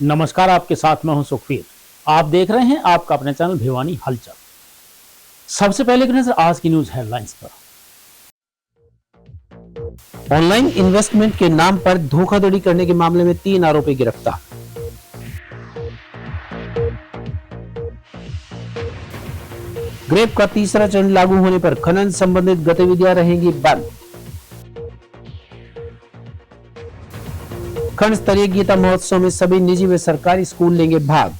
नमस्कार, आपके साथ मैं हूं सुखवीर। आप देख रहे हैं आपका अपने चैनल भिवानी हलचल। सबसे पहले की नजर आज की न्यूज हेडलाइंस पर। ऑनलाइन इन्वेस्टमेंट के नाम पर धोखाधड़ी करने के मामले में 3 आरोपी गिरफ्तार। ग्रेप का तीसरा चरण लागू होने पर खनन संबंधित गतिविधियां रहेंगी बंद। खंड स्तरीय गीता महोत्सव में सभी निजी व सरकारी स्कूल लेंगे भाग।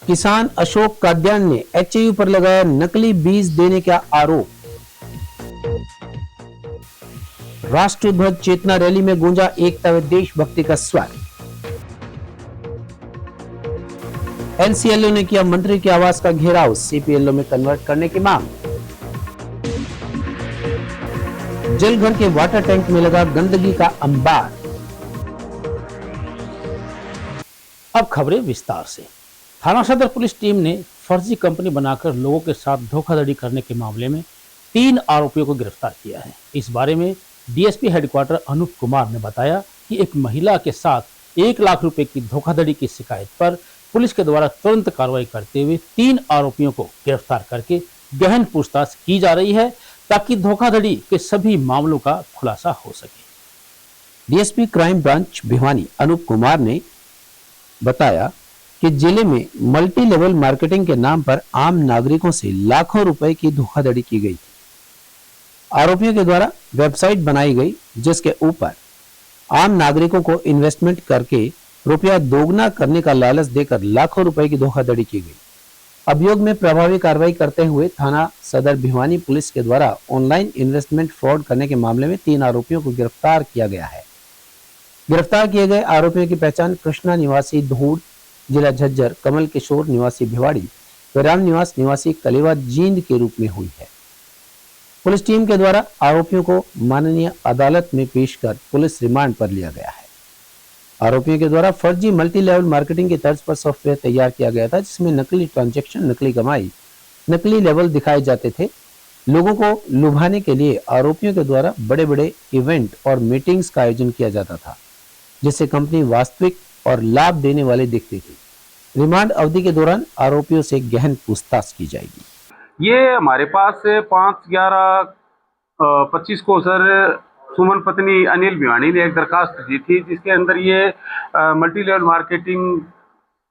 किसान अशोक काद्यान ने एचएयू पर लगाया नकली बीज देने का आरोप। राष्ट्रध्वज चेतना रैली में गूंजा एकता व देशभक्ति का स्वर। एनसीएलओ ने किया मंत्री के आवास का घेराव, सीपीएलओ में कन्वर्ट करने की मांग। जलघर के वाटर टैंक में लगा गंदगी का अंबार। अब खबरें विस्तार से। थाना सदर पुलिस टीम ने फर्जी कंपनी बनाकर लोगों के साथ धोखाधड़ी करने के मामले में 3 आरोपियों को गिरफ्तार किया है। इस बारे में डीएसपी हेडक्वार्टर अनूप कुमार ने बताया कि एक महिला के साथ 1 लाख रुपए की धोखाधड़ी की शिकायत पर पुलिस के द्वारा तुरंत कार्रवाई करते हुए 3 आरोपियों को गिरफ्तार करके गहन पूछताछ की जा रही है ताकि धोखाधड़ी के सभी मामलों का खुलासा हो सके। DSP crime branch Bhiwani Anup Kumar ने बताया कि जिले में मल्टी लेवल मार्केटिंग के नाम पर आम नागरिकों से लाखों रुपए की धोखाधड़ी की गई थी। आरोपियों के द्वारा वेबसाइट बनाई गई जिसके ऊपर आम नागरिकों को इन्वेस्टमेंट करके रुपया दोगुना करने का लालच देकर लाखों रुपए की धोखाधड़ी की गई। अभियोग में प्रभावी कार्रवाई करते हुए थाना सदर भिवानी पुलिस के द्वारा ऑनलाइन इन्वेस्टमेंट फ्रॉड करने के मामले में 3 आरोपियों को गिरफ्तार किया गया है। गिरफ्तार किए गए आरोपियों की पहचान कृष्णा निवासी धूड़ जिला झज्जर, कमल किशोर निवासी भिवाड़ी, राम निवास निवासी कलेवा जींद के रूप में हुई है। पुलिस टीम के द्वारा आरोपियों को माननीय अदालत में पेश कर पुलिस रिमांड पर लिया गया है। आरोपियों के द्वारा फर्जी मल्टी लेवल मार्केटिंग की तर्ज पर सॉफ्टवेयर तैयार किया गया था जिसमें नकली ट्रांजैक्शन, नकली कमाई, नकली लेवल दिखाए जाते थे। लोगों को लुभाने के लिए आरोपियों के द्वारा बड़े बड़े इवेंट और मीटिंग्स का आयोजन किया जाता था जिससे कंपनी वास्तविक और लाभ देने वाले दिखती थी। रिमांड अवधि के दौरान आरोपियों से गहन पूछताछ की जाएगी। ये हमारे पास 5/11/25 को सर सुमन पत्नी अनिल भिवानी ने एक दरखास्त दी थी जिसके अंदर ये मल्टी लेवल मार्केटिंग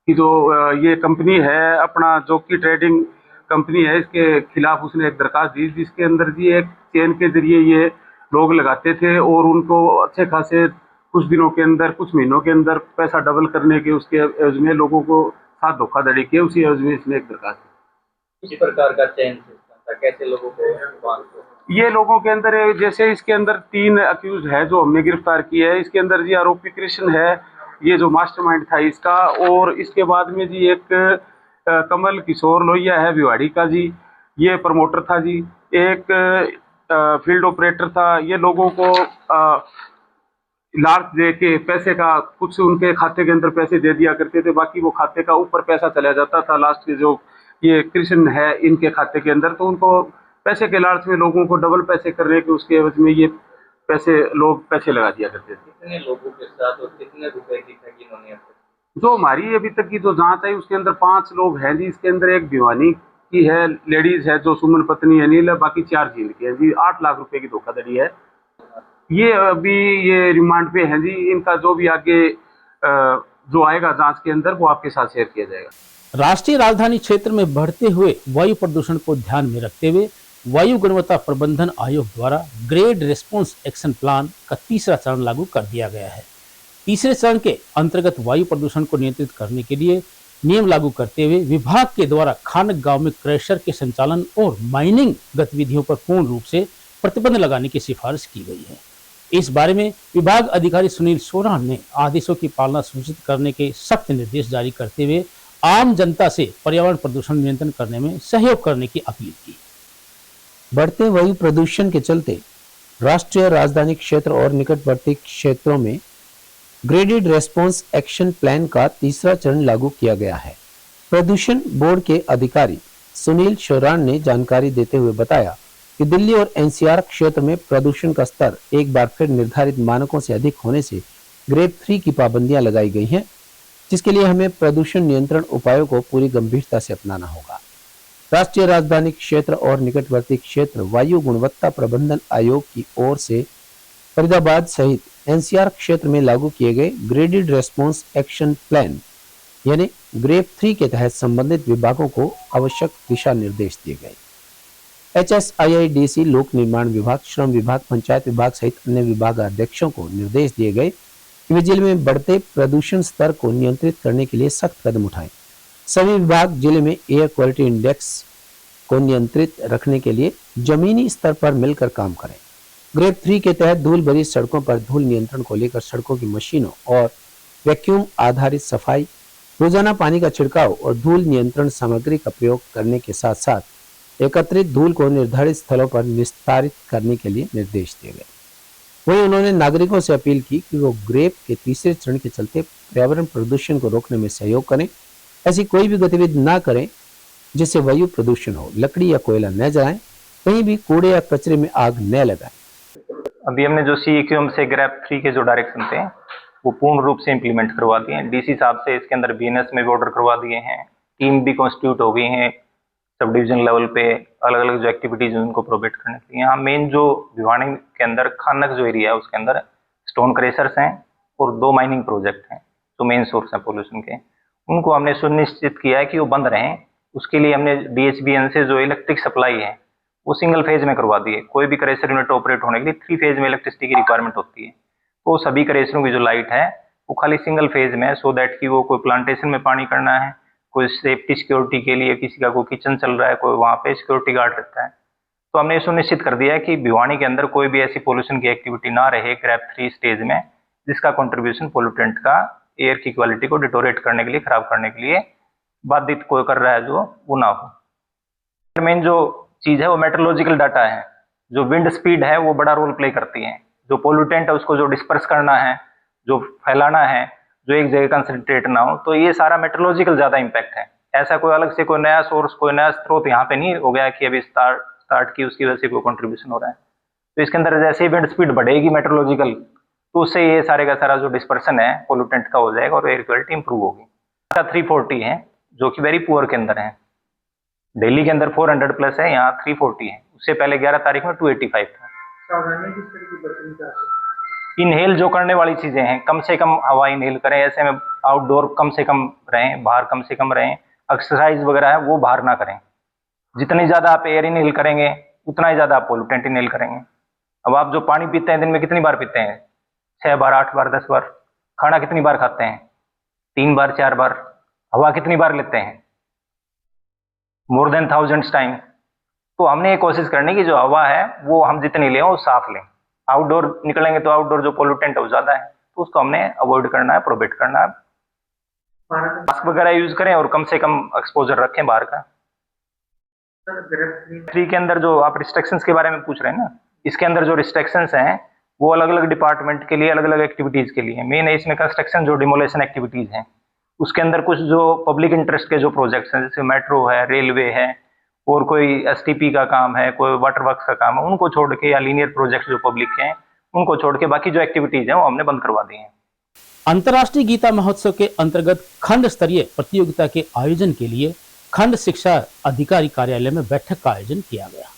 की जो ये कंपनी है, अपना जो की ट्रेडिंग कंपनी है, इसके खिलाफ उसने एक दरखास्त दी जिसके अंदर जी एक चेन के जरिए ये लोग लगाते थे और उनको अच्छे खासे कुछ दिनों के अंदर, कुछ महीनों के अंदर पैसा डबल करने के उसके एवज में लोगों को साथ धोखाधड़ी की, उसी एवज में इसने एक दरखास्त दी। किस प्रकार का चेन सिस्टम था, कैसे लोगों को ये लोगों के अंदर जैसे इसके अंदर 3 अक्यूज है जो हमने गिरफ्तार किए है। इसके अंदर जी आरोपी कृष्ण है, ये जो मास्टरमाइंड था इसका, और इसके बाद में जी एक कमल किशोर लोहिया है भिवाड़ी का जी, ये प्रमोटर था जी। एक फील्ड ऑपरेटर था। ये लोगों को लालच दे के पैसे का कुछ उनके खाते के अंदर पैसे दे दिया करते थे, बाकी वो खाते का ऊपर पैसा चला जाता था लास्ट के जो ये कृष्ण है इनके खाते के अंदर। तो उनको पैसे के लालच में लोगों को डबल पैसे करने के उसके एवज में ये लोग पैसे लगा दिया करते थे। कितने लोगों के साथ और कितने रुपए की ठगी इन्होंने? जो हमारी अभी तक की जो जांच है उसके अंदर 5 लोग हैं जी। इसके अंदर एक भिवानी की है, लेडीज है जो सुमन पत्नी अनिल है, बाकी 4 जींद के हैं जी। 8 लाख रुपए की धोखाधड़ी है। ये अभी ये रिमांड पे हैं जी। इनका जो भी आगे जो आएगा जांच के अंदर वो आपके साथ शेयर किया जाएगा। राष्ट्रीय राजधानी क्षेत्र में बढ़ते हुए वायु प्रदूषण को ध्यान में रखते हुए वायु गुणवत्ता प्रबंधन आयोग द्वारा ग्रेड रिस्पॉन्स एक्शन प्लान का तीसरा चरण लागू कर दिया गया है। तीसरे चरण के अंतर्गत वायु प्रदूषण को नियंत्रित करने के लिए नियम लागू करते हुए विभाग के द्वारा खानक गांव में क्रैशर के संचालन और माइनिंग गतिविधियों पर पूर्ण रूप से प्रतिबंध लगाने की सिफारिश की गई है। इस बारे में विभाग अधिकारी सुनील सोरान ने आदेशों की पालना सुनिश्चित करने के सख्त निर्देश जारी करते हुए आम जनता से पर्यावरण प्रदूषण नियंत्रण करने में सहयोग करने की अपील की। बढ़ते वायु प्रदूषण के चलते राष्ट्रीय राजधानी क्षेत्र और निकटवर्ती क्षेत्रों में ग्रेडेड रेस्पॉन्स एक्शन प्लान का तीसरा चरण लागू किया गया है। प्रदूषण बोर्ड के अधिकारी सुनील सोरान ने जानकारी देते हुए बताया कि दिल्ली और एनसीआर क्षेत्र में प्रदूषण का स्तर एक बार फिर निर्धारित मानकों से अधिक होने से ग्रेड 3 की पाबंदियां लगाई गई हैं, जिसके लिए हमें प्रदूषण नियंत्रण उपायों को पूरी गंभीरता से अपनाना होगा। राष्ट्रीय राजधानी क्षेत्र और निकटवर्ती क्षेत्र वायु गुणवत्ता प्रबंधन आयोग की ओर से फरीदाबाद सहित एनसीआर क्षेत्र में लागू किए गए ग्रेडेड रेस्पॉन्स एक्शन प्लान यानी ग्रेड 3 के तहत संबंधित विभागों को आवश्यक दिशा निर्देश दिए गए। HSIIDC, लोक निर्माण विभाग, श्रम विभाग, पंचायत विभाग सहित अन्य विभागाध्यक्षों को निर्देश दिए गए कि वे जिले में बढ़ते प्रदूषण स्तर को नियंत्रित करने के लिए सख्त कदम उठाएं। सभी विभाग जिले में एयर क्वालिटी इंडेक्स को नियंत्रित रखने के लिए जमीनी स्तर पर मिलकर काम करें। ग्रेड 3 के तहत धूल भरी सड़कों पर धूल नियंत्रण को लेकर सड़कों की मशीनों और वैक्यूम आधारित सफाई, रोजाना पानी का छिड़काव और धूल नियंत्रण सामग्री का प्रयोग करने के साथ साथ एकत्रित धूल को निर्धारित स्थलों पर निस्तारित करने के लिए निर्देश दिए गए। वहीं उन्होंने नागरिकों से अपील की कि वो ग्रेड के तीसरे चरण के चलते पर्यावरण प्रदूषण को रोकने में सहयोग करें। ऐसी कोई भी गतिविधि न करें जिससे वायु प्रदूषण हो, लकड़ी या कोयला न जलाएं, कहीं भी कूड़े या कचरे में आग न लगाएं। अभी हमने जो CEQM से ग्रेड 3 के जो डायरेक्शन थे वो पूर्ण रूप से इम्प्लीमेंट करवा दिए हैं। DC साहब से इसके अंदर BNS में भी ऑर्डर करवा दिए हैं। टीम भी कॉन्स्टिट्यूट हो गई हैं सब डिवीजन लेवल पे, अलग अलग जो एक्टिविटीज हैं उनको प्रोवाइड करने के लिए। यहाँ मेन जो भिवानी के अंदर खानक जो एरिया है उसके अंदर स्टोन क्रेशर्स हैं और 2 माइनिंग प्रोजेक्ट हैं जो मेन सोर्स है पोल्यूशन के। उनको हमने सुनिश्चित किया है कि वो बंद रहें। उसके लिए हमने DHBN से जो इलेक्ट्रिक सप्लाई है वो सिंगल फेज में करवा दी है। कोई भी क्रेशर यूनिट ऑपरेट होने के लिए 3 फेज में इलेक्ट्रिसिटी की रिक्वायरमेंट होती है। तो सभी क्रेशरों की जो लाइट है वो खाली सिंगल फेज में है, सो दैट कि वो कोई प्लांटेशन में पानी करना है, कोई सेफ्टी सिक्योरिटी के लिए किसी का कोई किचन चल रहा है, कोई वहाँ पे सिक्योरिटी गार्ड रहता है। तो हमने ये सुनिश्चित कर दिया है कि भिवानी के अंदर कोई भी ऐसी पोल्यूशन की एक्टिविटी ना रहे ग्रेड 3 स्टेज में जिसका कंट्रीब्यूशन पोल्यूटेंट का एयर की क्वालिटी को डिटोरेट करने के लिए, खराब करने के लिए बाधित कोई कर रहा है जो वो ना हो। मेन जो चीज है वो मेट्रोलॉजिकल डाटा है। जो विंड स्पीड है वो बड़ा रोल प्ले करती है। जो पोल्यूटेंट है उसको जो डिस्पर्स करना है, जो फैलाना है, जो एक जगह कंसंट्रेट ना हो, तो ये सारा मेट्रोलॉजिकल ज्यादा इम्पैक्ट है। ऐसा कोई अलग से कोई नया सोर्स, कोई नया स्रोत यहाँ पे नहीं हो गया कि अभी स्टार्ट की उसकी वजह से कोई कंट्रीब्यूशन हो रहा है। तो इसके अंदर जैसे ही विंड स्पीड बढ़ेगी मेट्रोलॉजिकल, तो उससे ये सारे का सारा जो डिस्पर्सन है पोल्यूटेंट का हो जाएगा और एयर क्वालिटी इंप्रूव होगी। 340 है जो कि वेरी पुअर के अंदर है। दिल्ली के अंदर 400 प्लस है, यहाँ 340 है। उससे पहले 11 तारीख में 285 था। इनहेल जो करने वाली चीजें हैं, कम से कम हवा इनहेल करें। ऐसे में आउटडोर कम से कम रहें, बाहर कम से कम रहें। एक्सरसाइज वगैरह है वो बाहर ना करें। जितनी ज्यादा आप एयर इनहेल करेंगे उतना ही ज्यादा आप पोल्यूटेंट इनहेल करेंगे। अब आप जो पानी पीते हैं दिन में कितनी बार पीते हैं? 6 बार, 8 बार, 10 बार। खाना कितनी बार खाते हैं? 3 बार, 4 बार। हवा कितनी बार लेते हैं? More than 1000 time. तो हमने ये कोशिश करनी कि जो हवा है वो हम जितनी लें वो साफ लें। आउटडोर निकलेंगे तो आउटडोर जो पोल्यूटेंट है वो ज्यादा है, तो उसको हमने अवॉइड करना है, प्रोवाइड करना है। मास्क वगैरह यूज करें और कम से कम एक्सपोजर रखें बाहर का। 3 के अंदर जो आप रिस्ट्रिक्शंस के बारे में पूछ रहे हैं ना, इसके अंदर जो रिस्ट्रिक्शंस हैं वो अलग अलग डिपार्टमेंट के लिए, अलग अलग एक्टिविटीज के लिए। मेन है इसमें कंस्ट्रक्शन जो डिमोलेशन एक्टिविटीज हैं, उसके अंदर कुछ जो पब्लिक इंटरेस्ट के जो प्रोजेक्ट्स हैं जैसे मेट्रो है, रेलवे है और कोई STP का काम है, कोई वाटर वर्क्स का काम है, उनको छोड़ के, या लीनियर प्रोजेक्ट जो पब्लिक के हैं उनको छोड़ के बाकी जो एक्टिविटीज हैं वो हमने बंद करवा दी हैं। अंतर्राष्ट्रीय गीता महोत्सव के अंतर्गत खंड स्तरीय प्रतियोगिता के आयोजन के लिए खंड शिक्षा अधिकारी कार्यालय में बैठक का आयोजन किया गया।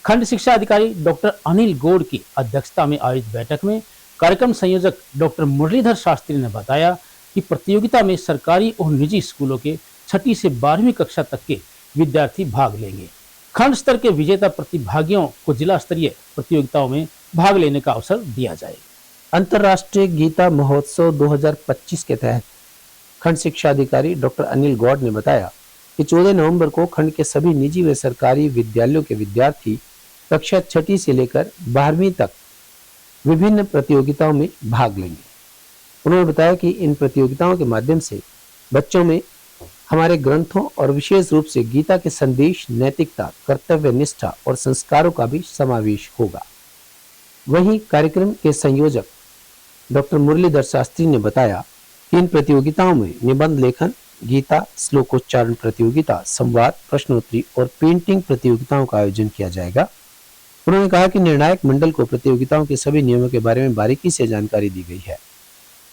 खंड शिक्षा अधिकारी डॉक्टर अनिल गौड़ की अध्यक्षता में आयोजित बैठक में कार्यक्रम संयोजक डॉक्टर मुरलीधर शास्त्री ने बताया कि प्रतियोगिता में सरकारी और निजी स्कूलों के 6ठी से 12वीं कक्षा तक के विद्यार्थी भाग लेंगे। खंड स्तर के विजेता प्रतिभागियों को जिला स्तरीय प्रतियोगिताओं में भाग लेने का अवसर दिया जाएगा। अंतर्राष्ट्रीय गीता महोत्सव 2025 के तहत खंड शिक्षा अधिकारी डॉक्टर अनिल गौड़ ने बताया कि 14 नवंबर को खंड के सभी निजी व सरकारी विद्यालयों के विद्यार्थी कक्षा 6ठी से लेकर 12वीं तक विभिन्न प्रतियोगिताओं में भाग लेंगे। उन्होंने बताया कि इन प्रतियोगिताओं के माध्यम से बच्चों में हमारे ग्रंथों और विशेष रूप से गीता के संदेश, नैतिकता, कर्तव्य निष्ठा और संस्कारों का भी समावेश होगा। वहीं कार्यक्रम के संयोजक डॉक्टर मुरलीधर शास्त्री ने बताया कि इन प्रतियोगिताओं में निबंध लेखन, गीता श्लोकोच्चारण प्रतियोगिता, संवाद, प्रश्नोत्तरी और पेंटिंग प्रतियोगिताओं का आयोजन किया जाएगा। उन्होंने कहा कि निर्णायक मंडल को प्रतियोगिताओं के सभी नियमों के बारे में बारीकी से जानकारी दी गई है।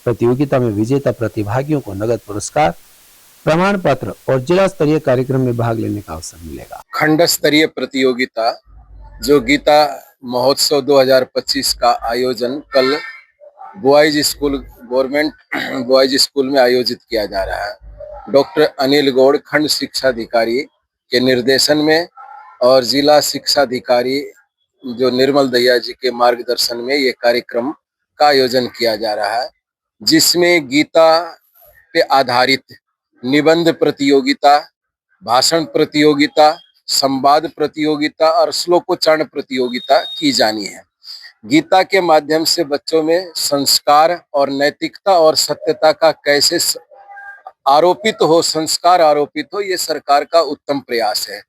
प्रतियोगिता में विजेता प्रतिभागियों को नगद पुरस्कार, प्रमाण पत्र और जिला स्तरीय कार्यक्रम में भाग लेने का अवसर मिलेगा। खंड स्तरीय प्रतियोगिता जो गीता महोत्सव 2025 का आयोजन कल boys school government boys school में आयोजित किया जा रहा है। डॉक्टर अनिल गौड़ खंड शिक्षा अधिकारी के निर्देशन में और जिला शिक्षा अधिकारी जो निर्मल दैया जी के मार्गदर्शन में ये कार्यक्रम का आयोजन किया जा रहा है, जिसमें गीता पे आधारित निबंध प्रतियोगिता, भाषण प्रतियोगिता, संवाद प्रतियोगिता और श्लोकोच्चारण प्रतियोगिता की जानी है। गीता के माध्यम से बच्चों में संस्कार और नैतिकता और सत्यता का कैसे संस्कार आरोपित हो, ये सरकार का उत्तम प्रयास है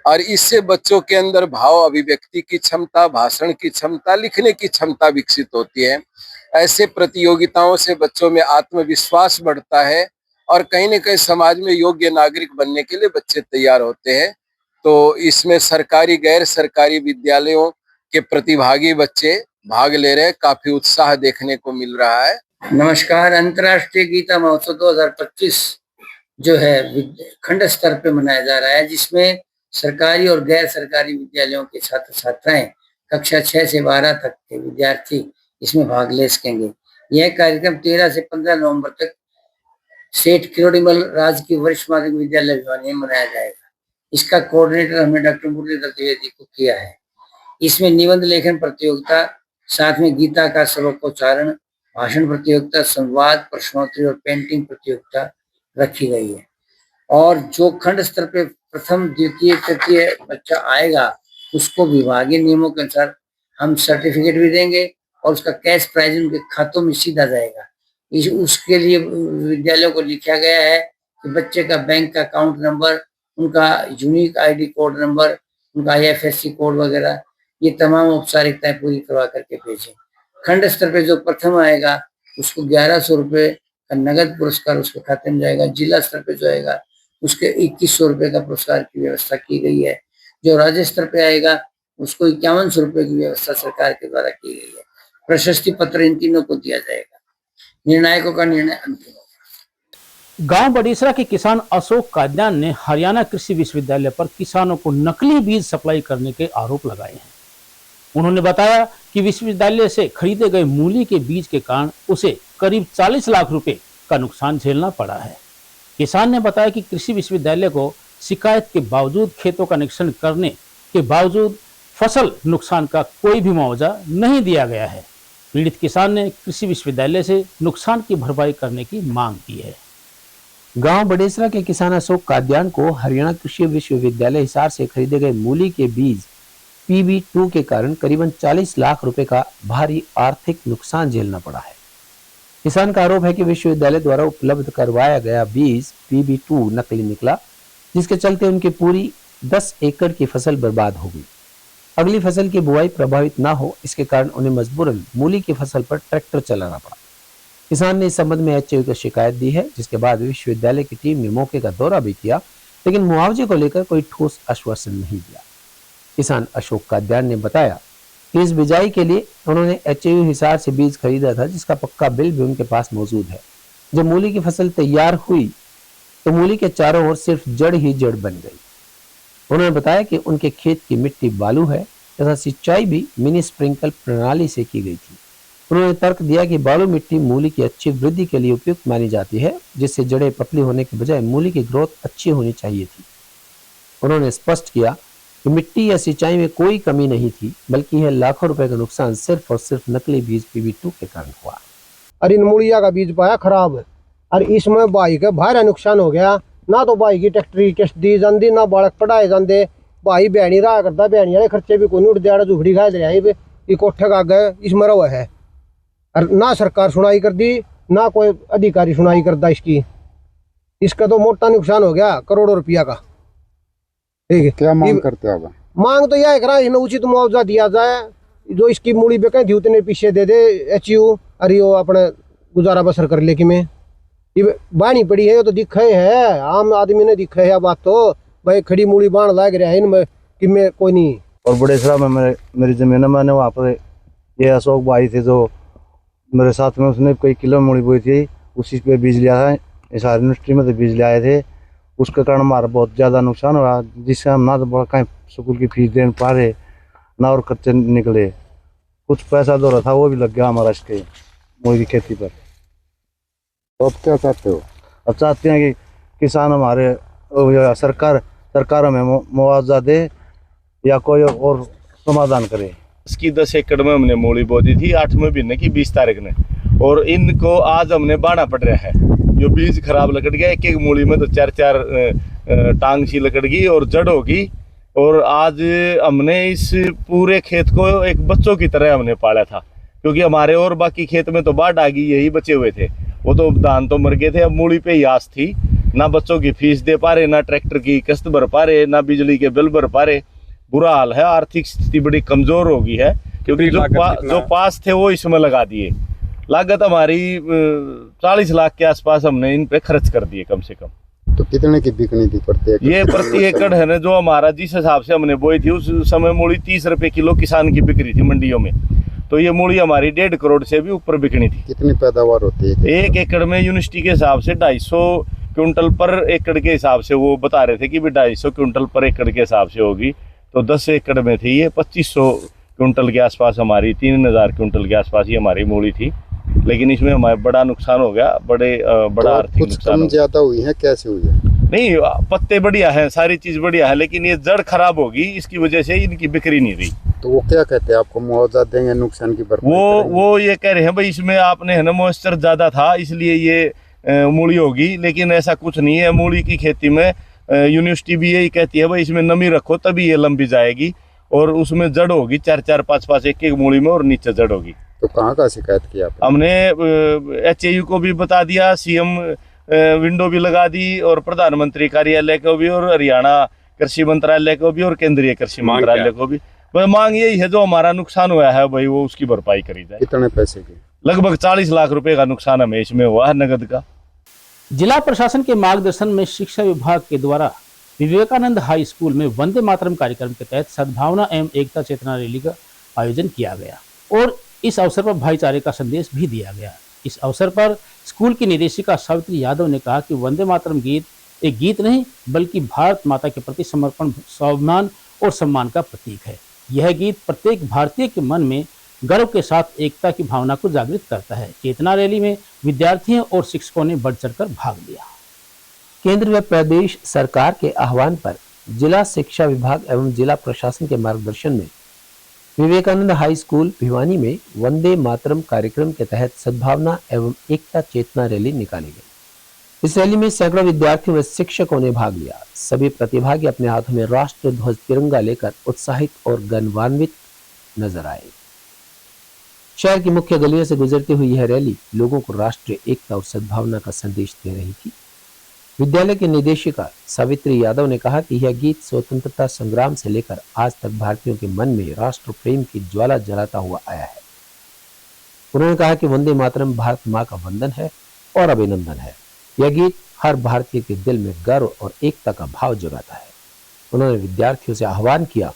और इससे बच्चों के अंदर भाव अभिव्यक्ति की क्षमता, भाषण की क्षमता, लिखने की क्षमता विकसित होती है। ऐसे प्रतियोगिताओं से बच्चों में आत्मविश्वास बढ़ता है और कहीं न कहीं समाज में योग्य नागरिक बनने के लिए बच्चे तैयार होते हैं। तो इसमें सरकारी गैर सरकारी विद्यालयों के प्रतिभागी बच्चे भाग ले रहे हैं, काफी उत्साह देखने को मिल रहा है। नमस्कार। अंतर्राष्ट्रीय गीता महोत्सव 2025 जो है खंड स्तर पे मनाया जा रहा है, जिसमें सरकारी और गैर सरकारी विद्यालयों के छात्र छात्राएं कक्षा 6 से 12 तक के विद्यार्थी इसमें भाग ले सकेंगे। यह कार्यक्रम 13 से 15 नवंबर तक सेठ किरोड़ीमल राजकीय वरिष्ठ माध्यमिक विद्यालय भिवानी में मनाया जाएगा। इसका कोऑर्डिनेटर हमने डॉक्टर मुरलीधर द्विवेदी को किया है। इसमें निबंध लेखन प्रतियोगिता, साथ में गीता का श्लोकोच्चारण, भाषण प्रतियोगिता, संवाद, प्रश्नोत्तरी और पेंटिंग प्रतियोगिता रखी गई है। और जो खंड स्तर पे प्रथम, द्वितीय, तृतीय बच्चा आएगा उसको विभागीय नियमों के अनुसार हम सर्टिफिकेट भी देंगे और उसका कैश प्राइज उनके खातों में सीधा जाएगा। उसके लिए विद्यालयों को लिखा गया है कि बच्चे का बैंक का अकाउंट नंबर, उनका यूनिक आईडी कोड नंबर, उनका IFSC कोड वगैरह, ये तमाम औपचारिकताएं पूरी करवा करके भेजें। खंड स्तर पे जो प्रथम आएगा उसको 1100 रुपये का नगद पुरस्कार उसके खाते में जाएगा। जिला स्तर पे जो आएगा उसके 2100 रुपये का पुरस्कार की व्यवस्था की गई है। जो राज्य स्तर पे आएगा उसको 5100 रुपये की व्यवस्था सरकार के द्वारा की गई है। प्रशस्ति पत्र इन तीनों को दिया जाएगा। निर्णायकों का निर्णय अंतिम होगा। गांव बडेसरा के किसान अशोक काद्यान ने हरियाणा कृषि विश्वविद्यालय पर किसानों को नकली बीज सप्लाई करने के आरोप लगाए हैं। उन्होंने बताया कि विश्वविद्यालय से खरीदे गए मूली के बीज के कारण उसे करीब 40 लाख रुपए का नुकसान झेलना पड़ा है। किसान ने बताया कि कृषि विश्वविद्यालय को शिकायत के बावजूद खेतों का निरीक्षण करने के बावजूद फसल नुकसान का कोई भी मुआवजा नहीं दिया गया है। पीड़ित किसान ने कृषि विश्वविद्यालय से नुकसान की भरपाई करने की मांग की है। गांव बडेसरा के किसान अशोक काद्यान को हरियाणा कृषि विश्वविद्यालय हिसार से खरीदे गए मूली के बीज PB2 के कारण करीबन 40 लाख रुपए का भारी आर्थिक नुकसान झेलना पड़ा है। किसान का आरोप है कि विश्वविद्यालय द्वारा उपलब्ध करवाया गया बीज PB2 नकली निकला, जिसके चलते उनकी पूरी 10 एकड़ की फसल बर्बाद हो गई। अगली फसल की बुआई प्रभावित ना हो, इसके कारण उन्हें मजबूरन मूली की फसल पर ट्रैक्टर चलाना पड़ा। किसान ने इस संबंध में HAU को शिकायत दी है, जिसके बाद विश्वविद्यालय की टीम ने मौके का दौरा भी किया, लेकिन मुआवजे को लेकर कोई ठोस आश्वासन नहीं दिया। किसान अशोक काद्यान ने बताया कि इस बिजाई के लिए उन्होंने HAU हिसार से बीज खरीदा था, जिसका पक्का बिल भी उनके पास मौजूद है। जब मूली की फसल तैयार हुई तो मूली के चारों ओर सिर्फ जड़ ही जड़ बन गई। उन्होंने बताया कि उनके खेत की मिट्टी बालू है तथा सिंचाई भी मिनी स्प्रिंकल प्रणाली से की गई थी। उन्होंने तर्क दिया कि बालू मिट्टी मूली की अच्छी वृद्धि के लिए उपयुक्त मानी जाती है, जिससे जड़ें पतली होने के बजाय मूली की ग्रोथ अच्छी होनी चाहिए थी। उन्होंने स्पष्ट किया कि मिट्टी या सिंचाई में कोई कमी नहीं थी, बल्कि यह लाखों रुपए का नुकसान सिर्फ और सिर्फ नकली बीज PB2 के कारण हुआ। और इन मूलिया का बीज पाया खराब, और इसमें भाई का भारी नुकसान हो गया। ना तो भाई की ट्रैक्टरी किस्त दी जाती, ना बालक पढ़ाए जाते। भाई बहनी रहा करता, बहनी वाले खर्चे भी कोई उठ दिहाड़ा झुपड़ी खा दे कोठे का गए इसमें रहा है। और ना सरकार सुनाई कर दी, ना कोई अधिकारी सुनाई करता इसकी। इसका तो मोटा नुकसान हो गया, करोड़ों रुपया का। ठीक है, क्या मांग करते हो? मांग तो यह करा इन्हें उचित मुआवजा दिया जाए, जो इसकी मूली बेके थी उतने पीछे दे दे HAU, अरे वो अपने गुजारा बसर कर ले। कि में ये बानी पड़ी है, तो दिखे है, आम आदमी ने दिखे है। बात तो भाई खड़ी मूली बाण लाग रहा है इनमें कि में कोई नहीं। और बड़ेसरा में मेरी ज़मीन है, मैंने वहाँ पर ये अशोक भाई थे जो मेरे साथ में, उसने कई किलो मूली बोई थी, उसी पे बीज लिया था। हिसार यूनिवर्सिटी में तो बीज ले आए थे, उसके कारण हमारा बहुत ज़्यादा नुकसान हुआ, जिससे हम ना तो बड़ा कहीं स्कूल की फीस दे पा रहे ना और खर्चे निकले। कुछ पैसा दो रहा था वो भी लग गया हमारा इसके मूली की खेती पर। तो अब क्या चाहते हो? अब चाहते हैं कि किसान हमारे सरकार हमें मुआवजा दे या कोई और समाधान करे। इसकी 10 एकड़ में हमने मूली बो दी थी 8वें महीने की 20 तारीख ने, और इनको आज हमने बाना पड़ रहा है। जो बीज खराब लकड़ गया, एक एक मूली में तो 4-4 टांग सी लकड़ गई और जड़ होगी। और आज हमने इस पूरे खेत को एक बच्चों की तरह हमने पाला था, क्योंकि हमारे और बाकी खेत में तो बाढ़ आ गई, यही बचे हुए थे, वो तो धान तो मर गए थे। अब मूली पे ही आस थी, ना बच्चों की फीस दे पा रहे, ना ट्रैक्टर की किस्त भर पा रहे, ना बिजली के बिल भर पा रहे। बुरा हाल है, आर्थिक स्थिति बड़ी कमजोर हो गई है, क्योंकि जो पास थे वो इसमें लगा दिए। लागत हमारी 40 लाख के आसपास हमने इन पे खर्च कर दिए कम से कम। तो कितने की बिकनी थी प्रति एकड़? ये प्रति एकड़ है ना, जो हमारा जिस हिसाब से हमने बोई थी उस समय मूली 30 रुपए किलो किसान की बिक रही थी मंडियों में, तो ये मूली हमारी 1.5 करोड़ से भी ऊपर बिकनी थी। कितनी पैदावार होती है? एक एकड़ में यूनिवर्सिटी के हिसाब से 250 क्विंटल पर एकड़ के हिसाब से वो बता रहे थे कि 250 क्विंटल पर एकड़ के हिसाब से होगी। तो 10 एकड़ में थी ये 2500 क्विंटल के आसपास, हमारी 3000 क्विंटल के आसपास ही हमारी मूली थी। लेकिन इसमें हमारा बड़ा नुकसान हो गया, बड़ा आर्थिक कुछ कम ज्यादा हुई है, कैसे हुई है? नहीं, पत्ते बढ़िया हैं, सारी चीज बढ़िया है, लेकिन ये जड़ खराब होगी, इसकी वजह से इनकी बिक्री नहीं रही। तो वो क्या कहते हैं, आपको मुआवजा देंगे, नुकसान की भरपाई? वो ये कह रहे हैं भाई इसमें आपने है ना मॉइस्चर ज्यादा था इसलिए ये मूली होगी, लेकिन ऐसा कुछ नहीं है। मूली की खेती में यूनिवर्सिटी भी यही कहती है भाई इसमें नमी रखो तभी ये लंबी जाएगी, और उसमें जड़ होगी 4-4, 5-5 एक मूली में, और नीचे जड़ होगी। तो कहाँ का शिकायत किया आपने? हमने HAU को भी बता दिया, CM विंडो भी लगा दी, और प्रधानमंत्री कार्यालय को भी, और हरियाणा कृषि मंत्रालय को भी, और केंद्रीय कृषि मंत्रालय को भी। वह मांग यही है, जो हमारा नुकसान हुआ है भाई वो उसकी भरपाई करी जाए। कितने पैसे की? लगभग 40 लाख रुपए का नुकसान हमें इसमें हुआ है नगद का। जिला प्रशासन के मार्गदर्शन में शिक्षा विभाग के द्वारा विवेकानंद हाई स्कूल में वंदे मातरम कार्यक्रम के तहत सद्भावना एवं एकता चेतना रैली का आयोजन किया गया, और इस अवसर पर भाईचारे का संदेश भी दिया गया। इस अवसर पर स्कूल की निदेशिका सावित्री यादव ने कहा कि वंदे मातरम गीत एक गीत नहीं बल्कि भारत माता के प्रति समर्पण, स्वाभिमान और सम्मान का प्रतीक है। यह गीत प्रत्येक भारतीय के मन में गर्व के साथ एकता की भावना को जागृत करता है। चेतना रैली में विद्यार्थियों और शिक्षकों ने बढ़ चढ़कर भाग लिया। केंद्र व प्रदेश सरकार के आह्वान पर जिला शिक्षा विभाग एवं जिला प्रशासन के मार्गदर्शन में विवेकानंद हाई स्कूल भिवानी में वंदे मातरम कार्यक्रम के तहत सद्भावना एवं एकता चेतना रैली निकाली गई। इस रैली में सैकड़ों विद्यार्थियों व शिक्षकों ने भाग लिया। सभी प्रतिभागी अपने हाथों में राष्ट्र ध्वज तिरंगा लेकर उत्साहित और गौरवान्वित नजर आए। शहर की मुख्य गलियों से गुजरती हुई यह रैली लोगों को राष्ट्रीय एकता और सद्भावना का संदेश दे रही थी। विद्यालय की निदेशिका सावित्री यादव ने कहा कि यह गीत स्वतंत्रता संग्राम से लेकर आज तक भारतीयों के मन में राष्ट्र प्रेम की ज्वाला जलाता हुआ आया है। उन्होंने कहा कि वंदे मातरम भारत मां का वंदन है और अभिनंदन है। यह गीत हर भारतीय के दिल में गर्व और एकता का भाव जगाता है। उन्होंने विद्यार्थियों से आह्वान किया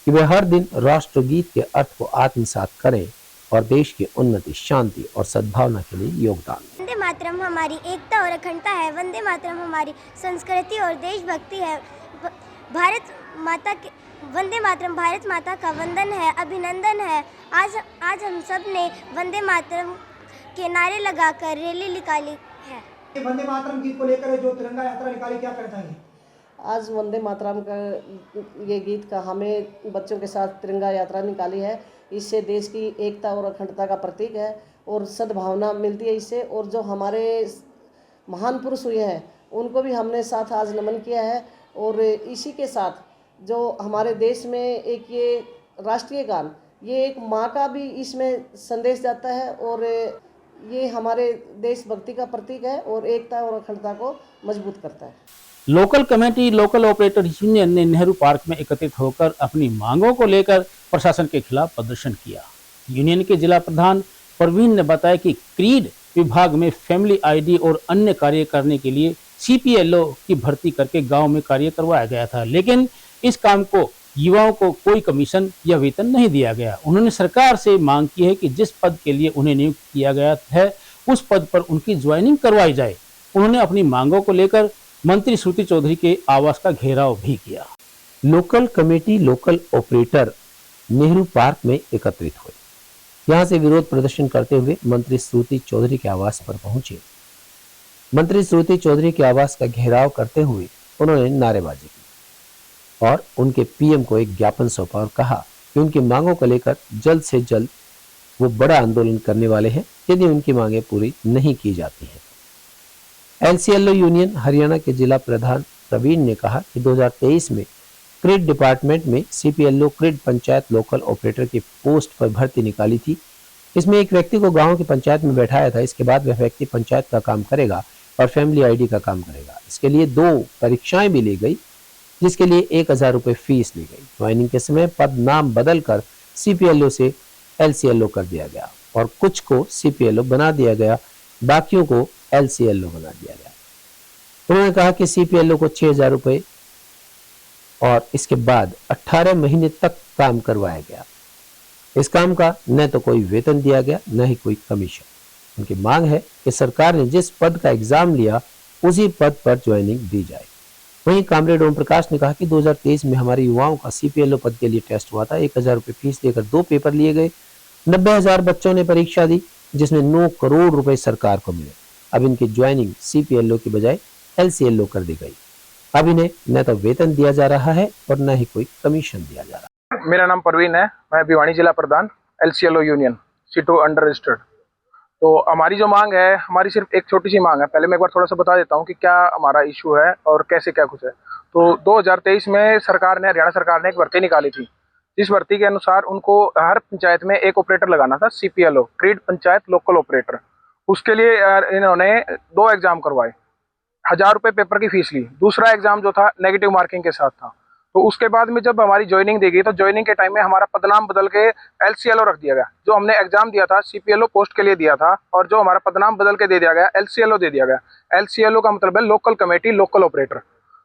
कि वे हर दिन राष्ट्रगीत के अर्थ को आत्मसात करें और देश की उन्नति, शांति और सद्भावना के लिए योगदान दें। वंदे मातरम हमारी एकता और अखंडता है। वंदे मातरम हमारी संस्कृति और देशभक्ति है। वंदे मातरम भारत माता का वंदन है, अभिनंदन है। आज हम सब ने वंदे मातरम के नारे लगाकर रैली निकाली है। वंदे मातरम गीत को लेकर जो तिरंगा यात्रा निकाली, क्या करना चाहिए? आज वंदे मातरम का ये गीत का हमें बच्चों के साथ तिरंगा यात्रा निकाली है। इससे देश की एकता और अखंडता का प्रतीक है और सद्भावना मिलती है इससे। और जो हमारे महान पुरुष हुए हैं उनको भी हमने साथ आज नमन किया है। और इसी के साथ जो हमारे देश में एक ये राष्ट्रीय गान, ये एक माँ का भी इसमें संदेश जाता है और ये हमारे देशभक्ति का प्रतीक है और एकता और अखंडता को मजबूत करता है। Local committee local operator union ने नेहरू पार्क में एकत्रित होकर अपनी मांगों को लेकर प्रशासन के खिलाफ प्रदर्शन किया। यूनियन के जिला प्रधान परवीन ने बताया कि क्रीड विभाग में फैमिली आईडी और अन्य कार्य करने के लिए CPLO की भर्ती करके गांव में कार्य करवाया गया था, लेकिन इस काम को युवाओं को कोई कमीशन या वेतन नहीं दिया गया। उन्होंने सरकार से मांग की है कि जिस पद के लिए उन्हें नियुक्त किया गया है उस पद पर उनकी ज्वाइनिंग करवाई जाए। उन्होंने अपनी मांगों को लेकर मंत्री श्रुति चौधरी के आवास का घेराव भी किया। Local committee local operator Nehru park में एकत्रित हुए। यहां से विरोध प्रदर्शन करते हुए मंत्री श्रुति चौधरी के आवास पर पहुंचे। मंत्री श्रुति चौधरी के आवास का घेराव करते हुए उन्होंने नारेबाजी की और उनके पीएम को एक ज्ञापन सौंपा और कहा कि उनकी मांगों को लेकर जल्द से जल्द वो बड़ा आंदोलन करने वाले हैं यदि उनकी मांगें पूरी नहीं की जाती हैं। एलसीएलओ यूनियन हरियाणा के जिला प्रधान प्रवीण ने कहा कि 2023 में क्रिड डिपार्टमेंट में सीपीएलओ क्रिड पंचायत लोकल ऑपरेटर की पोस्ट पर भर्ती निकाली थी। इसमें एक व्यक्ति को गांव की पंचायत में बैठाया था। इसके बाद वह व्यक्ति पंचायत का काम करेगा और फैमिली आईडी का काम करेगा। इसके लिए 2 परीक्षाएं भी ली गई जिसके लिए 1000 रुपये फीस ली गई। ज्वाइनिंग के समय पद नाम बदलकर सीपीएलओ से एलसीएलओ कर दिया गया और कुछ को सीपीएलओ बना दिया गया, बाकियों को एलसीएलओ बना दिया गया। उन्होंने कहा कि सीपीएलओ को 6000 रुपये और इसके बाद 18 महीने तक काम करवाया गया। इस काम का न तो कोई वेतन दिया गया न ही कोई कमीशन। उनकी मांग है कि सरकार ने जिस पद का एग्जाम लिया उसी पद पर ज्वाइनिंग दी जाए। वहीं कामरेड ओम प्रकाश ने कहा कि 2023 में हमारे युवाओं का सीपीएलओ पद के लिए टेस्ट हुआ था। 1000 रुपये फीस देकर 2 पेपर लिए गए। 90,000 बच्चों ने परीक्षा दी जिसमें 9 करोड़ रुपए सरकार को मिले। अब इनकी ज्वाइनिंग सीपीएलओ की बजाय एलसीएलओ कर दी गई। अब इन्हें न तो वेतन दिया जा रहा है और न ही कोई कमीशन दिया जा रहा है। मेरा नाम परवीन है, मैं भिवानी जिला प्रधान एलसीएलओ यूनियन सीटो अंडर रजिस्टर्ड। तो हमारी जो मांग है, हमारी सिर्फ एक छोटी सी मांग है। पहले मैं एक बार थोड़ा सा बता देता हूँ कि क्या हमारा इशू है और कैसे क्या कुछ है। तो 2023 में सरकार ने, हरियाणा सरकार ने एक भर्ती निकाली थी। इस भर्ती के अनुसार उनको हर पंचायत में एक ऑपरेटर लगाना था, सीपीएलओ क्रिड पंचायत लोकल ऑपरेटर। उसके लिए इन्होंने 2 एग्जाम करवाए, 1000 रुपये पेपर की फीस ली। दूसरा एग्जाम जो था नेगेटिव मार्किंग के साथ था। तो उसके बाद में जब हमारी ज्वाइनिंग दी गई तो ज्वाइनिंग के टाइम में हमारा पदनाम बदल के एलसीएलओ रख दिया गया। जो हमने एग्जाम दिया था सीपीएलओ पोस्ट के लिए दिया था और जो हमारा पदनाम बदल के दे दिया गया एलसीएलओ दे दिया गया। एलसीएलओ का मतलब है लोकल कमेटी लोकल ऑपरेटर।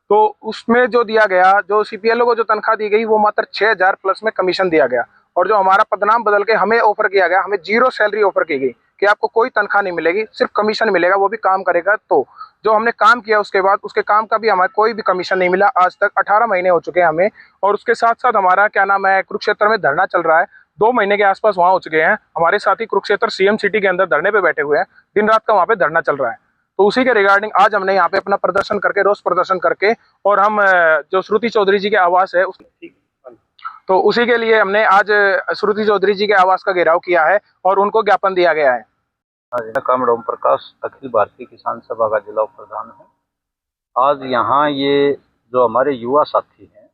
तो उसमें जो दिया गया, जो सीपीएलओ को जो तनख्वाह दी गई वो मात्र 6000 प्लस में कमीशन दिया गया। और जो हमारा पदनाम बदल के हमें ऑफर किया गया, हमें 0 सैलरी ऑफर की गई कि आपको कोई तनख्वाह नहीं मिलेगी, सिर्फ कमीशन मिलेगा, वो भी काम करेगा। तो जो हमने काम किया उसके बाद उसके काम का भी हमें कोई भी कमीशन नहीं मिला। आज तक 18 महीने हो चुके हैं हमें। और उसके साथ साथ हमारा क्या नाम है, कुरुक्षेत्र में धरना चल रहा है। 2 महीने के आसपास वहाँ हो चुके हैं। हमारे साथी कुरुक्षेत्र सीएम सिटी के अंदर धरने पे बैठे हुए हैं, दिन रात का वहाँ पे धरना चल रहा है। तो उसी के रिगार्डिंग आज हमने यहाँ पे अपना प्रदर्शन करके, रोष प्रदर्शन करके, और हम जो श्रुति चौधरी जी के आवास है तो उसी के लिए हमने आज श्रुति चौधरी जी के आवास का घेराव किया है और उनको ज्ञापन दिया गया है। कामरेड ओम प्रकाश अखिल भारतीय किसान सभा का जिला प्रधान है। आज यहाँ ये जो हमारे युवा साथी हैं,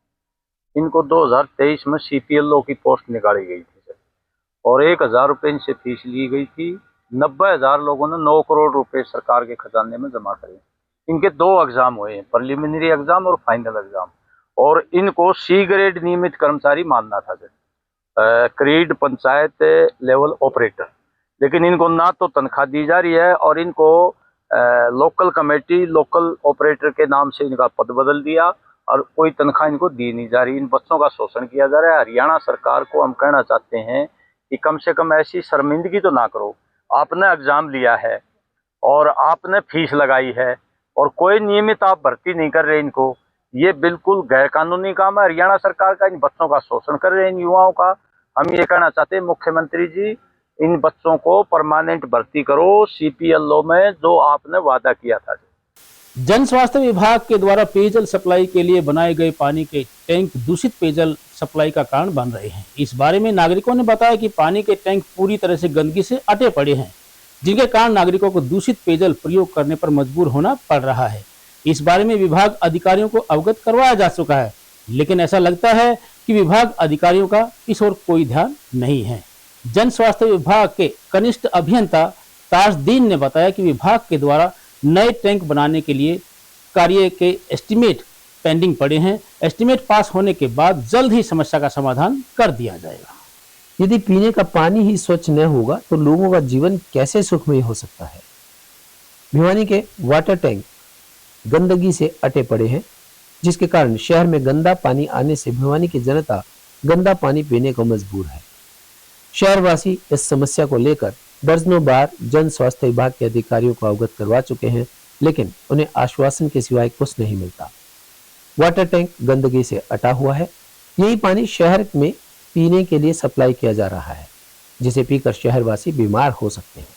इनको 2023 में सीपीएलओ की पोस्ट निकाली गई थी और 1000 रुपये इनसे फीस ली गई थी। 90,000 लोगों ने 9 करोड़ रुपए सरकार के खजाने में जमा करे। इनके 2 एग्जाम हुए हैं, प्रिलिमिनरी एग्जाम और फाइनल एग्जाम। और इनको सी ग्रेड नियमित कर्मचारी मानना था क्रीड पंचायत लेवल ऑपरेटर, लेकिन इनको ना तो तनख्वाह दी जा रही है और इनको लोकल कमेटी लोकल ऑपरेटर के नाम से इनका पद बदल दिया और कोई तनख्वाह इनको दी नहीं जा रही। इन बच्चों का शोषण किया जा रहा है। हरियाणा सरकार को हम कहना चाहते हैं कि कम से कम ऐसी शर्मिंदगी तो ना करो। आपने एग्जाम लिया है और आपने फीस लगाई है और कोई नियमित आप भर्ती नहीं कर रहे इनको, ये बिल्कुल गैर कानूनी काम है हरियाणा सरकार का। इन बच्चों का शोषण कर रहे हैं, इन युवाओं का। हम ये कहना चाहते हैं मुख्यमंत्री जी, इन बच्चों को परमानेंट भर्ती करो सीपीएलओ में, जो आपने वादा किया था। जन स्वास्थ्य विभाग के द्वारा पेयजल सप्लाई के लिए बनाए गए पानी के टैंक दूषित पेयजल सप्लाई का कारण बन रहे हैं। इस बारे में नागरिकों ने बताया कि पानी के टैंक पूरी तरह से गंदगी से अटे पड़े हैं, जिनके कारण नागरिकों को दूषित पेयजल प्रयोग करने पर मजबूर होना पड़ रहा है। इस बारे में विभाग अधिकारियों को अवगत करवाया जा चुका है, लेकिन ऐसा लगता है कि विभाग अधिकारियों का इस ओर कोई ध्यान नहीं है। जन स्वास्थ्य विभाग के कनिष्ठ अभियंता ताजदीन ने बताया कि विभाग के द्वारा नए टैंक बनाने के लिए कार्य के एस्टीमेट पेंडिंग पड़े हैं। एस्टीमेट पास होने के बाद जल्द ही समस्या का समाधान कर दिया जाएगा। यदि पीने का पानी ही स्वच्छ न होगा तो लोगों का जीवन कैसे सुखमय हो सकता है। भिवानी के वाटर टैंक गंदगी से अटे पड़े हैं। जिसके कारण शहर में गंदा पानी आने से भिवानी की जनता गंदा पानी पीने को मजबूर है। शहरवासी इस समस्या को लेकर दर्जनों बार जन स्वास्थ्य विभाग के अधिकारियों को अवगत करवा चुके हैं, लेकिन उन्हें आश्वासन के सिवाय कुछ नहीं मिलता। वाटर टैंक गंदगी से अटा हुआ है। यही पानी शहर में पीने के लिए सप्लाई किया जा रहा है, जिसे पीकर शहरवासी बीमार हो सकते हैं।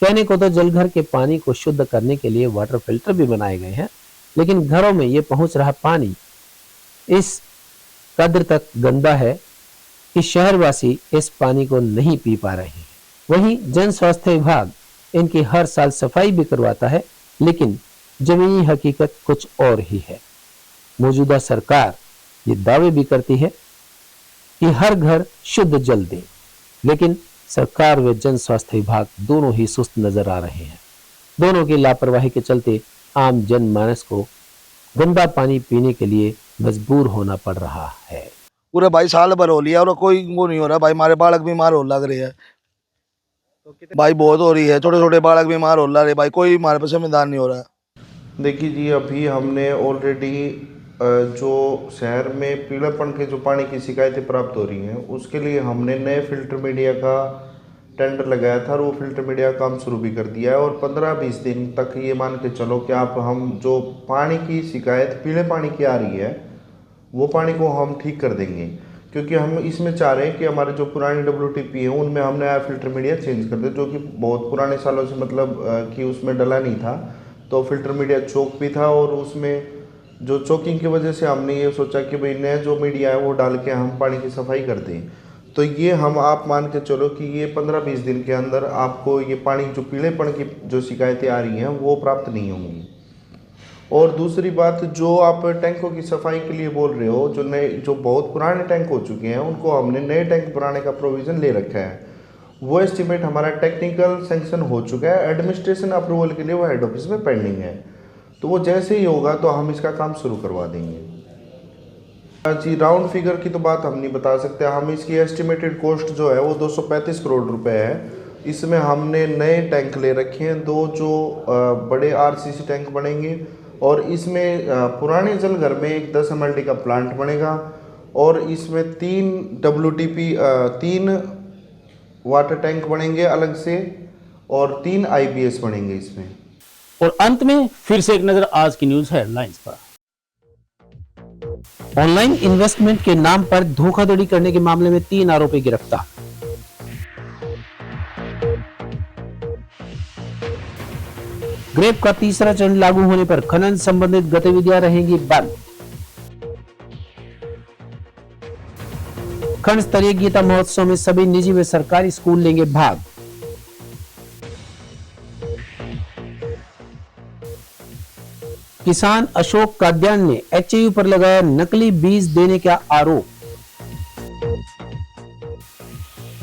कहने को तो जलघर के पानी को शुद्ध करने के लिए वाटर फिल्टर भी बनाए गए हैं, लेकिन घरों में ये पहुंच रहा पानी इस कद्र तक गंदा है कि शहरवासी इस पानी को नहीं पी पा रहे हैं। वहीं जन स्वास्थ्य विभाग इनकी हर साल सफाई भी करवाता है, लेकिन जमीनी हकीकत कुछ और ही है। मौजूदा सरकार ये दावे भी करती है कि हर घर शुद्ध जल दे, लेकिन सरकार व जन स्वास्थ्य विभाग दोनों ही सुस्त नजर आ रहे हैं। दोनों की लापरवाही के चलते आम जनमानस को गंदा पानी पीने के लिए मजबूर होना पड़ रहा है। पूरे भाई साल भर हो लिया और कोई वो नहीं हो रहा भाई। हमारे बालक बीमार हो लग रहे हैं भाई, बहुत हो रही है। छोटे छोटे बालक बीमार हो लग रहे भाई, कोई हमारे पास जिम्मेदार नहीं हो रहा। देखिए जी, अभी हमने ऑलरेडी जो शहर में पीलापन के जो पानी की शिकायतें प्राप्त हो रही हैं, उसके लिए हमने नए फिल्टर मीडिया का टेंडर लगाया था और वो फिल्टर मीडिया काम शुरू भी कर दिया है। और 15-20 दिन तक ये मान के चलो कि आप हम जो पानी की शिकायत पीले पानी की आ रही है, वो पानी को हम ठीक कर देंगे। क्योंकि हम इसमें चाह रहे हैं कि हमारे जो पुरानी WTP है उनमें हम नया फिल्टर मीडिया चेंज कर दें, जो कि बहुत पुराने सालों से मतलब कि उसमें डला नहीं था। तो फिल्टर मीडिया चौक भी था और उसमें जो चौकिंग की वजह से हमने ये सोचा कि भाई नया जो मीडिया है वो डाल के हम पानी की सफाई कर दें। तो ये हम आप मान के चलो कि ये 15-20 दिन के अंदर आपको ये पानी जो पीलेपन की जो शिकायतें आ रही हैं वो प्राप्त नहीं होंगी। और दूसरी बात, जो आप टैंकों की सफाई के लिए बोल रहे हो, जो नए जो बहुत पुराने टैंक हो चुके हैं उनको हमने नए टैंक बनाने का प्रोविज़न ले रखा है। वो एस्टिमेट हमारा टेक्निकल सेंक्शन हो चुका है, एडमिनिस्ट्रेशन अप्रूवल के लिए वो हेड ऑफिस में पेंडिंग है। तो वो जैसे ही होगा तो हम इसका काम शुरू करवा देंगे जी। राउंड फिगर की तो बात हम नहीं बता सकते। हम इसकी एस्टिमेटेड कॉस्ट जो है वो 235 करोड़ रुपए है। इसमें हमने नए टैंक ले रखे हैं, 2 जो बड़े RCC टैंक बनेंगे और इसमें पुराने जलघर में एक 10 MLD का प्लांट बनेगा और इसमें 3 WTP 3 वाटर टैंक बनेंगे अलग से और 3 IBS बनेंगे इसमें। और अंत में फिर से एक नजर आज की न्यूज हेडलाइंस पर। ऑनलाइन इन्वेस्टमेंट के नाम पर धोखाधड़ी करने के मामले में 3 आरोपी गिरफ्तार। ग्रेप का तीसरा चरण लागू होने पर खनन संबंधित गतिविधियां रहेंगी बंद। खंड स्तरीय गीता महोत्सव में सभी निजी व सरकारी स्कूल लेंगे भाग। किसान अशोक काद्यान ने HAU पर लगाया नकली बीज देने का आरोप।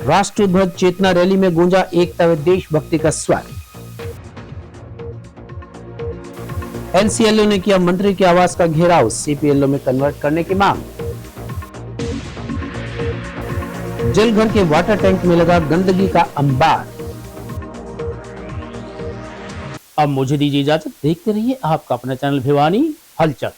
राष्ट्रध्वज चेतना रैली में गूंजा एकता व देशभक्ति का स्वर। NCLO ने किया मंत्री के आवास का घेराव, CPLO में कन्वर्ट करने की मांग। जलघर के वाटर टैंक में लगा गंदगी का अंबार। अब मुझे दीजिए इजाजत। देखते रहिए आपका अपना चैनल भिवानी हलचल।